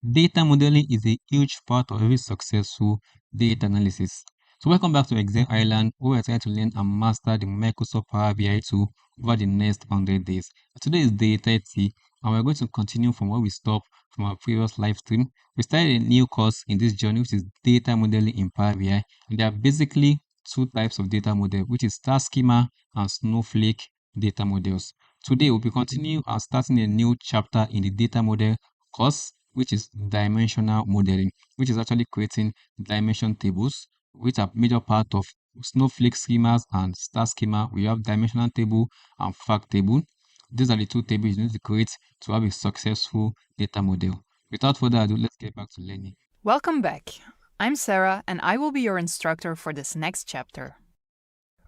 Data modeling is a huge part of every successful data analysis. So welcome back to Exam Island, where we're trying to learn and master the Microsoft Power BI tool over the next 100 days. Today is day 30, and we're going to continue from where we stopped from our previous live stream. We started a new course in this journey, which is data modeling in Power BI. And there are basically two types of data model, which is star schema and snowflake data models. Today, we'll be continuing and starting a new chapter in the data model course, which is dimensional modeling, which is actually creating dimension tables, which are major part of snowflake schemas and star schema. We have dimensional table and fact table. These are the two tables you need to create to have a successful data model. Without further ado, let's get back to learning. Welcome back. I'm Sarah, and I will be your instructor for this next chapter.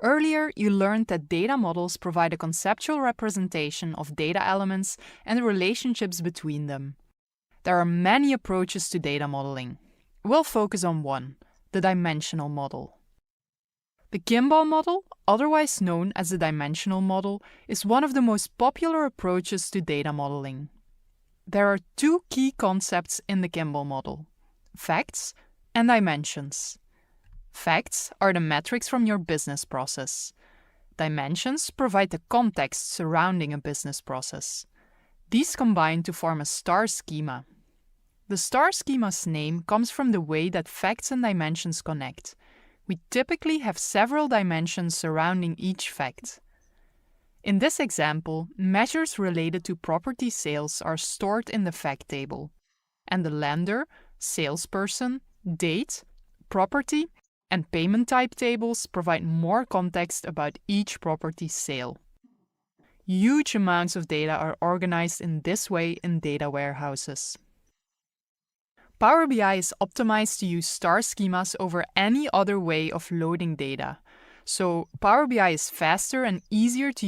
Earlier, you learned that data models provide a conceptual representation of data elements and the relationships between them. There are many approaches to data modeling. We'll focus on one, the dimensional model. The Kimball model, otherwise known as the dimensional model, is one of the most popular approaches to data modeling. There are two key concepts in the Kimball model: facts and dimensions. Facts are the metrics from your business process. Dimensions provide the context surrounding a business process. These combine to form a star schema. The star schema's name comes from the way that facts and dimensions connect. We typically have several dimensions surrounding each fact. In this example, measures related to property sales are stored in the fact table, and the lender, salesperson, date, property, and payment type tables provide more context about each property sale. Huge amounts of data are organized in this way in data warehouses. Power BI is optimized to use star schemas over any other way of loading data, so Power BI is faster and easier to use